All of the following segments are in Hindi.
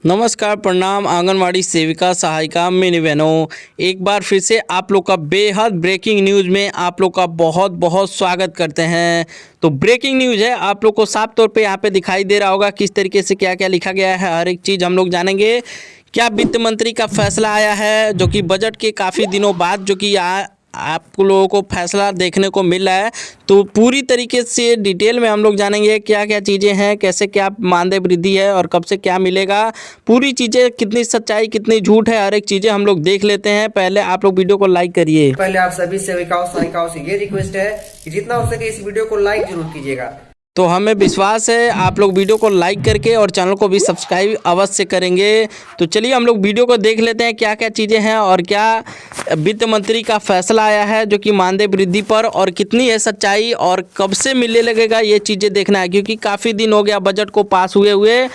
नमस्कार, प्रणाम आंगनवाड़ी सेविका सहायिका मिनी बहनों, एक बार फिर से आप लोग का बेहद ब्रेकिंग न्यूज़ में आप लोग का बहुत बहुत स्वागत करते हैं। तो ब्रेकिंग न्यूज़ है, आप लोग को साफ तौर पे यहाँ पे दिखाई दे रहा होगा किस तरीके से क्या क्या लिखा गया है। हर एक चीज़ हम लोग जानेंगे। क्या वित्त मंत्री का फैसला आया है, जो कि बजट के काफ़ी दिनों बाद जो कि आप लोगों को फैसला देखने को मिल रहा है। तो पूरी तरीके से डिटेल में हम लोग जानेंगे क्या क्या चीज़ें हैं, कैसे क्या मानदेय वृद्धि है और कब से क्या मिलेगा, पूरी चीज़ें कितनी सच्चाई कितनी झूठ है, हर एक चीज़ें हम लोग देख लेते हैं। पहले आप लोग वीडियो को लाइक करिए। पहले आप सभी सेविकाओं सहायिकाओं से ये रिक्वेस्ट है कि जितना हो सके इस वीडियो को लाइक जरूर कीजिएगा। तो हमें विश्वास है आप लोग वीडियो को लाइक करके और चैनल को भी सब्सक्राइब अवश्य करेंगे। तो चलिए हम लोग वीडियो को देख लेते हैं क्या क्या चीज़ें हैं और क्या वित्त मंत्री का फैसला आया है जो कि मानदेय वृद्धि पर, और कितनी है सच्चाई और कब से मिलने लगेगा, ये चीज़ें देखना है। क्योंकि काफ़ी दिन हो गया बजट को पास हुए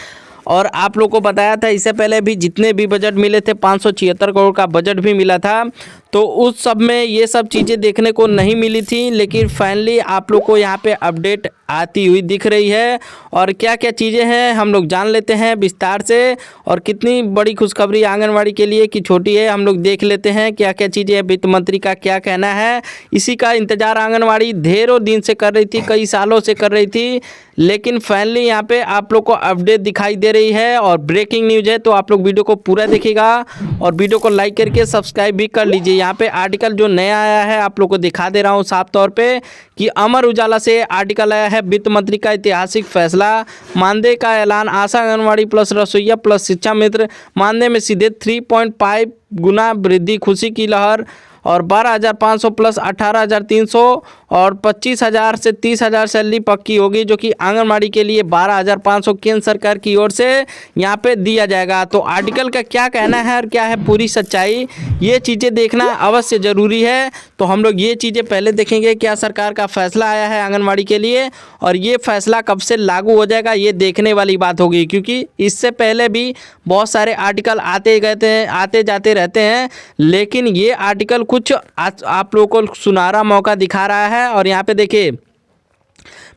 और आप लोग को बताया था इससे पहले भी जितने भी बजट मिले थे 576 करोड़ का बजट भी मिला था। तो उस सब में ये सब चीज़ें देखने को नहीं मिली थी, लेकिन फाइनली आप लोग को यहाँ पे अपडेट आती हुई दिख रही है। और क्या क्या चीज़ें हैं हम लोग जान लेते हैं विस्तार से। और कितनी बड़ी खुशखबरी आंगनवाड़ी के लिए कि छोटी है, हम लोग देख लेते हैं क्या क्या चीज़ें वित्त मंत्री का क्या कहना है। इसी का इंतज़ार आंगनवाड़ी ढेरों दिन से कर रही थी, कई सालों से कर रही थी, लेकिन फाइनली यहाँ पे आप लोग को अपडेट दिखाई दे रही है और ब्रेकिंग न्यूज़ है। तो आप लोग वीडियो को पूरा देखिएगा और वीडियो को लाइक करके सब्सक्राइब भी कर लीजिए। यहाँ पे आर्टिकल जो नया आया है आप लोग को दिखा दे रहा हूँ साफ तौर पे कि अमर उजाला से आर्टिकल आया है, वित्त मंत्री का ऐतिहासिक फैसला, मानदेय का ऐलान, आशा आंगनवाड़ी प्लस रसोइया प्लस शिक्षा मित्र मानदेय में सीधे 3.5 गुना वृद्धि, खुशी की लहर। और 12,500 प्लस 18,300 और 25,000 से 30,000 सैलरी पक्की होगी, जो कि आंगनबाड़ी के लिए 12,500 केंद्र सरकार की ओर से यहाँ पे दिया जाएगा। तो आर्टिकल का क्या कहना है और क्या है पूरी सच्चाई, ये चीज़ें देखना अवश्य ज़रूरी है। तो हम लोग ये चीज़ें पहले देखेंगे क्या सरकार का फैसला आया है आंगनबाड़ी के लिए और ये फैसला कब से लागू हो जाएगा, ये देखने वाली बात होगी। क्योंकि इससे पहले भी बहुत सारे आर्टिकल आते जाते रहते हैं, लेकिन ये आर्टिकल कुछ आप लोगों को सुनहरा मौका दिखा रहा है। और यहाँ पे देखिए,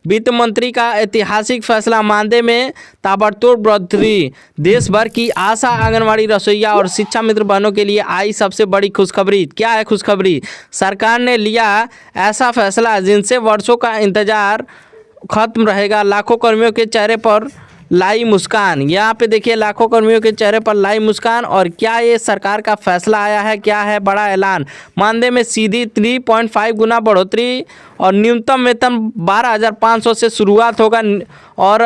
वित्त मंत्री का ऐतिहासिक फैसला, मानदेय में ताबड़तोड़ वृद्धि, देश भर की आशा आंगनवाड़ी रसोइया और शिक्षा मित्र बहनों के लिए आई सबसे बड़ी खुशखबरी। क्या है खुशखबरी? सरकार ने लिया ऐसा फैसला जिनसे वर्षों का इंतजार खत्म रहेगा, लाखों कर्मियों के चेहरे पर लाई मुस्कान। यहाँ पे देखिए, लाखों कर्मियों के चेहरे पर लाई मुस्कान। और क्या ये सरकार का फैसला आया है, क्या है बड़ा ऐलान? मानदेय में सीधी 3.5 गुना बढ़ोतरी और न्यूनतम वेतन 12,500 से शुरुआत होगा। और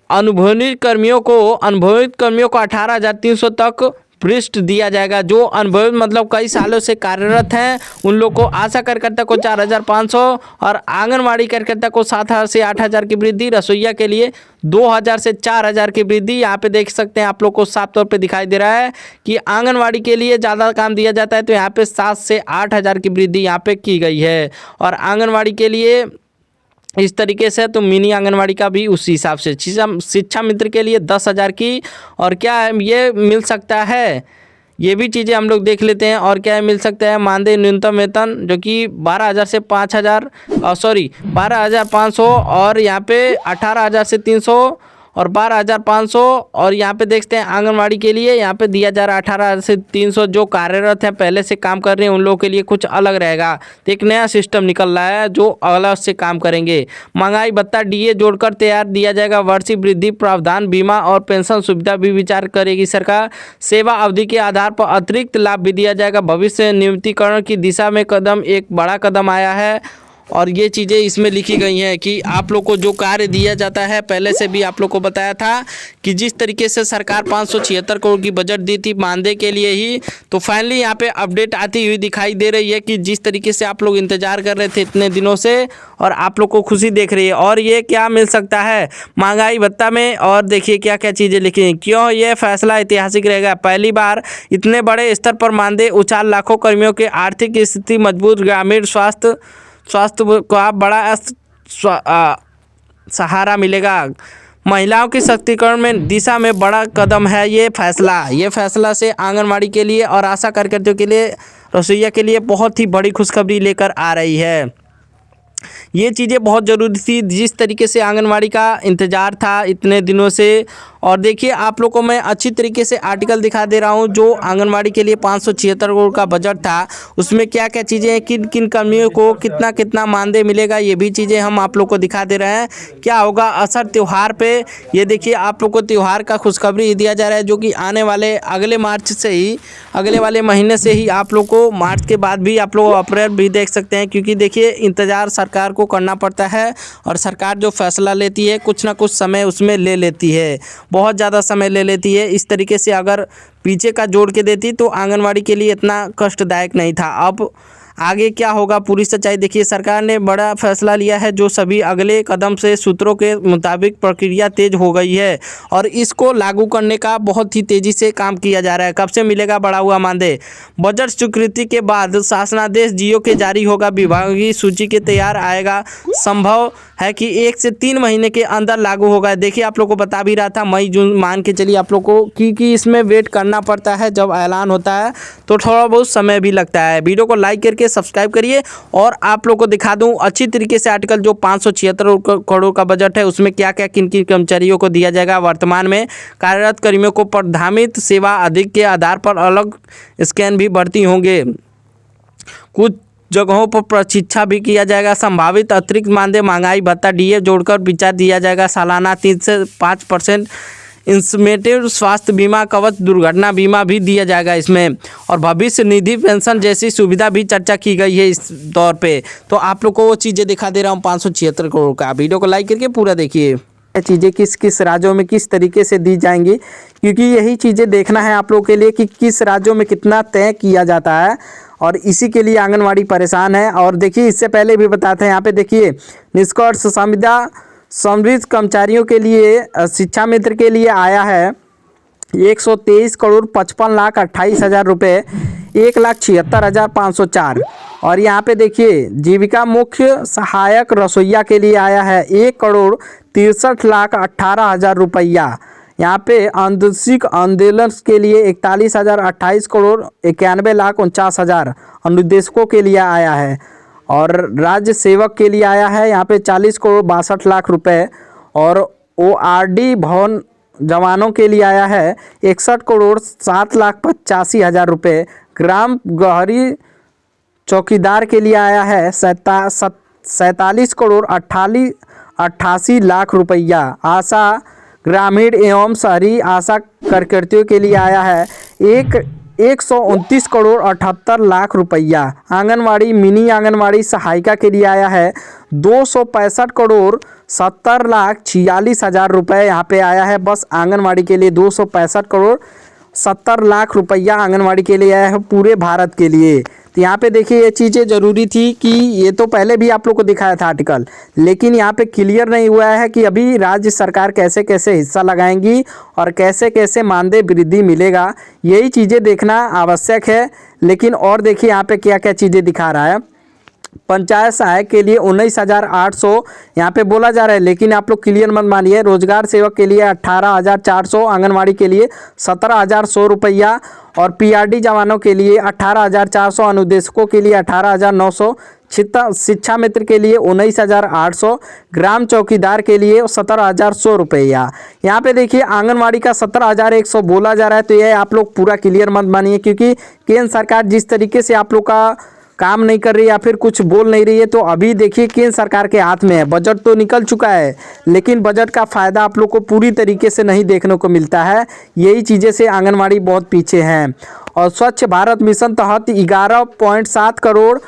अनुभवित कर्मियों को 18,300 तक पृष्ठ दिया जाएगा। जो अनुभवी मतलब कई सालों से कार्यरत हैं उन लोग को, आशा कार्यकर्ता को 4,500 और आंगनवाड़ी कार्यकर्ता को 7,000 से 8,000 की वृद्धि, रसोइया के लिए 2,000 से 4,000 की वृद्धि। यहाँ पे देख सकते हैं आप लोग को साफ तौर पे दिखाई दे रहा है कि आंगनवाड़ी के लिए ज़्यादा काम दिया जाता है, तो यहाँ पे 7 से 8,000 की वृद्धि यहाँ पे की गई है। और आंगनवाड़ी के लिए इस तरीके से, तो मिनी आंगनवाड़ी का भी उसी हिसाब से, शिक्षा मित्र के लिए 10,000 की। और क्या ये मिल सकता है, ये भी चीज़ें हम लोग देख लेते हैं। और क्या मिल सकता है? मानदेय न्यूनतम वेतन जो कि 12,000 से 12,500 और यहाँ पे 18,000 से 300 और 12,500। और यहाँ पे देखते हैं आंगनवाड़ी के लिए यहाँ पे दिया जा रहा है 18,000 से 300। जो कार्यरत हैं पहले से काम कर रहे हैं उन लोगों के लिए कुछ अलग रहेगा। तो एक नया सिस्टम निकल रहा है जो अलग से काम करेंगे। महंगाई भत्ता डीए जोड़कर तैयार दिया जाएगा, वार्षिक वृद्धि प्रावधान, बीमा और पेंशन सुविधा भी विचार करेगी सरकार। सेवा अवधि के आधार पर अतिरिक्त लाभ भी दिया जाएगा। भविष्य नियमितीकरण की दिशा में एक बड़ा कदम आया है। और ये चीज़ें इसमें लिखी गई हैं कि आप लोग को जो कार्य दिया जाता है, पहले से भी आप लोग को बताया था कि जिस तरीके से सरकार 576 करोड़ की बजट दी थी मानदेय के लिए ही, तो फाइनली यहाँ पे अपडेट आती हुई दिखाई दे रही है कि जिस तरीके से आप लोग इंतजार कर रहे थे इतने दिनों से, और आप लोग को खुशी देख रही है। और ये क्या मिल सकता है महंगाई भत्ता में, और देखिए क्या क्या चीज़ें लिखी हैं। क्यों ये फैसला ऐतिहासिक रहेगा? पहली बार इतने बड़े स्तर पर मानदेय उछाल, लाखों कर्मियों के आर्थिक स्थिति मजबूत, ग्रामीण स्वास्थ्य का बड़ा सहारा मिलेगा। महिलाओं की सशक्तिकरण में दिशा में बड़ा कदम है ये फैसला से आंगनवाड़ी के लिए और आशा कार्यकर्ताओं के लिए, रसोइया के लिए बहुत ही बड़ी खुशखबरी लेकर आ रही है। ये चीज़ें बहुत ज़रूरी थी, जिस तरीके से आंगनवाड़ी का इंतज़ार था इतने दिनों से। और देखिए आप लोग को मैं अच्छी तरीके से आर्टिकल दिखा दे रहा हूँ, जो आंगनवाड़ी के लिए 576 करोड़ का बजट था, उसमें क्या क्या चीज़ें हैं, किन किन कर्मियों को कितना कितना मानदेय मिलेगा, ये भी चीज़ें हम आप लोग को दिखा दे रहे हैं। क्या होगा असर त्यौहार पे, ये देखिए आप लोग को त्यौहार का खुशखबरी दिया जा रहा है, जो कि आने वाले अगले मार्च से ही, अगले वाले महीने से ही आप लोग को, मार्च के बाद भी आप लोग अप्रैल भी देख सकते हैं। क्योंकि देखिए इंतज़ार सरकार को करना पड़ता है, और सरकार जो फैसला लेती है कुछ ना कुछ समय उसमें ले लेती है, बहुत ज़्यादा समय ले लेती है। इस तरीके से अगर पीछे का जोड़ के देती तो आंगनवाड़ी के लिए इतना कष्टदायक नहीं था। अब आगे क्या होगा पूरी सच्चाई देखिए। सरकार ने बड़ा फैसला लिया है, जो सभी अगले कदम से सूत्रों के मुताबिक प्रक्रिया तेज हो गई है, और इसको लागू करने का बहुत ही तेज़ी से काम किया जा रहा है। कब से मिलेगा बढ़ा हुआ मानदेय? बजट स्वीकृति के बाद शासनादेश जियो के जारी होगा, विभागीय सूची के तैयार आएगा, संभव है कि 1 से 3 महीने के अंदर लागू होगा। देखिए आप लोग को बता भी रहा था, मई जून मान के चलिए आप लोग को, क्योंकि इसमें वेट करना पड़ता है, जब ऐलान होता है तो थोड़ा बहुत समय भी लगता है। वीडियो को लाइक करके सब्सक्राइब करिए। और आप लोग को दिखा दूं अच्छी तरीके से आर्टिकल, जो 576 करोड़ का बजट है, उसमें क्या क्या किन किन कर्मचारियों को दिया जाएगा। वर्तमान में कार्यरत कर्मियों को प्राथमिक सेवा अधिक के आधार पर अलग स्कैन भी भर्ती होंगे, कुछ जगहों पर प्रशिक्षण भी किया जाएगा। संभावित अतिरिक्त मानदेय, महंगाई भत्ता, डीए जोड़कर विचार दिया जाएगा। सालाना 3 से 5% इंस्मेटिव स्वास्थ्य बीमा, कवच दुर्घटना बीमा भी दिया जाएगा इसमें, और भविष्य निधि पेंशन जैसी सुविधा भी चर्चा की गई है इस दौर पे। तो आप लोग को वो चीज़ें दिखा दे रहा हूँ 576 करोड़ का। वीडियो को लाइक करके पूरा देखिए, चीज़ें किस किस राज्यों में किस तरीके से दी जाएंगी, क्योंकि यही चीज़ें देखना है आप लोग के लिए कि किस राज्यों में कितना तय किया जाता है, और इसी के लिए आंगनवाड़ी परेशान है। और देखिए इससे पहले भी बताते हैं, यहाँ पे देखिए निष्कर्ष संविदा समृद्ध कर्मचारियों के लिए, शिक्षा मित्र के लिए आया है 123 करोड़ 55 लाख 28 हज़ार रुपये, 1,76,504। और यहाँ पे देखिए जीविका मुख्य सहायक रसोइया के लिए आया है 1 करोड़ 63 लाख 18 हज़ार रुपया। यहाँ पे अनुदेशिक आंदोलन के लिए 41,028 करोड़ 91 लाख 49 हज़ार अनुदेशकों के लिए आया है। और राज्य सेवक के लिए आया है यहाँ पे 40 करोड़ 62 लाख रुपए। और ORD भवन जवानों के लिए आया है 61 करोड़ 7 लाख 85 हज़ार रुपये। ग्राम गहरी चौकीदार के लिए आया है 47 करोड़ 88 लाख रुपया। आशा ग्रामीण एवं शहरी आशा कार्यकर्तियों के लिए आया है 129 करोड़ 78 लाख रुपया। आंगनवाड़ी मिनी आंगनवाड़ी सहायिका के लिए आया है 265 करोड़ 70 लाख 46 हज़ार रुपये। यहाँ पे आया है बस आंगनवाड़ी के लिए 265 करोड़ 70 लाख रुपया आंगनवाड़ी के लिए आया है पूरे भारत के लिए। तो यहाँ पे देखिए ये चीज़ें ज़रूरी थी कि ये तो पहले भी आप लोग को दिखाया था आर्टिकल, लेकिन यहाँ पे क्लियर नहीं हुआ है कि अभी राज्य सरकार कैसे कैसे हिस्सा लगाएंगी और कैसे कैसे मानदेय वृद्धि मिलेगा। यही चीज़ें देखना आवश्यक है। लेकिन और देखिए यहाँ पे क्या क्या चीज़ें दिखा रहा है। पंचायत सहायक के लिए 19,800 यहाँ पे बोला जा रहा है, लेकिन आप लोग क्लियर मत मानिए। रोजगार सेवक के लिए 18,400, आंगनवाड़ी के लिए 17,100 रुपया, और PRD जवानों के लिए 18,400, अनुदेशकों के लिए 18,900, शिक्षा मित्र के लिए 19,800, ग्राम चौकीदार के लिए 17,100 रुपया। यहाँ पे देखिए आंगनवाड़ी का 17,100 बोला जा रहा है। तो ये आप लोग पूरा क्लियर मत मानिए, क्योंकि केंद्र सरकार जिस तरीके से आप लोग का काम नहीं कर रही या फिर कुछ बोल नहीं रही है, तो अभी देखिए केंद्र सरकार के हाथ में है। बजट तो निकल चुका है, लेकिन बजट का फ़ायदा आप लोग को पूरी तरीके से नहीं देखने को मिलता है। यही चीज़ें से आंगनवाड़ी बहुत पीछे हैं। और स्वच्छ भारत मिशन तहत 11.7 करोड़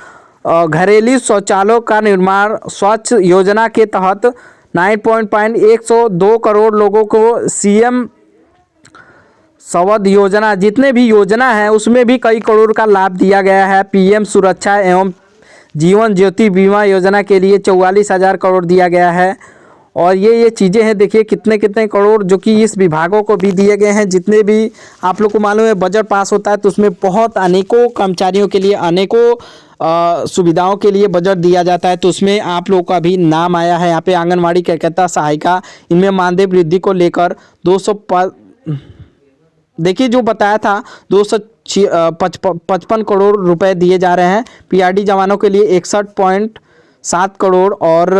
घरेलू शौचालयों का निर्माण, स्वच्छ योजना के तहत 9.102 करोड़ लोगों को CM संवाद योजना, जितने भी योजना है उसमें भी कई करोड़ का लाभ दिया गया है। PM सुरक्षा एवं जीवन ज्योति बीमा योजना के लिए 44,000 करोड़ दिया गया है। और ये चीज़ें हैं, देखिए कितने कितने करोड़ जो कि इस विभागों को भी दिए गए हैं। जितने भी आप लोग को मालूम है बजट पास होता है तो उसमें बहुत अनेकों कर्मचारियों के लिए अनेकों सुविधाओं के लिए बजट दिया जाता है। तो उसमें आप लोगों का भी नाम आया है। यहाँ पे आंगनवाड़ी कार्यकर्ता सहायिका, इनमें मानदेय वृद्धि को लेकर 200 देखिए जो बताया था 255 करोड़ रुपए दिए जा रहे हैं। PRD जवानों के लिए 61 7 करोड़ और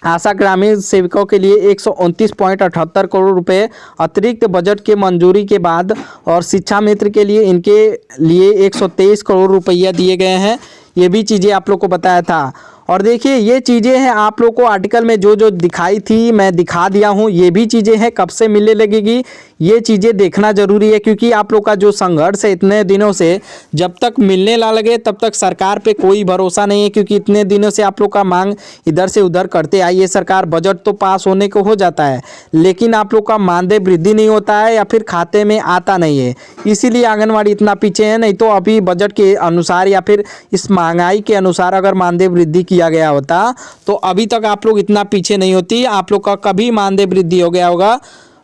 आशा ग्रामीण सेवकों के लिए 129.78 करोड़ रुपए अतिरिक्त बजट के मंजूरी के बाद और शिक्षा मित्र के लिए इनके लिए 123 करोड़ रुपया दिए गए हैं। ये भी चीज़ें आप लोग को बताया था। और देखिए ये चीज़ें हैं आप लोग को आर्टिकल में जो जो दिखाई थी मैं दिखा दिया हूँ। ये भी चीज़ें हैं, कब से मिलने लगेगी ये चीज़ें देखना ज़रूरी है, क्योंकि आप लोग का जो संघर्ष है इतने दिनों से, जब तक मिलने ना लगे तब तक सरकार पे कोई भरोसा नहीं है, क्योंकि इतने दिनों से आप लोग का मांग इधर से उधर करते आई है सरकार। बजट तो पास होने को हो जाता है लेकिन आप लोग का मानदेय वृद्धि नहीं होता है या फिर खाते में आता नहीं है, इसीलिए आंगनवाड़ी इतना पीछे है। नहीं तो अभी बजट के अनुसार या फिर इस महंगाई के अनुसार अगर मानदेय वृद्धि किया गया होता तो अभी तक आप लोग इतना पीछे नहीं होती, आप लोग का कभी मानदेय वृद्धि हो गया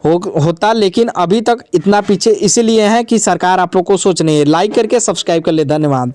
होता। लेकिन अभी तक इतना पीछे इसीलिए है कि सरकार आप लोग को सोच नहीं है। लाइक करके सब्सक्राइब कर ले। धन्यवाद।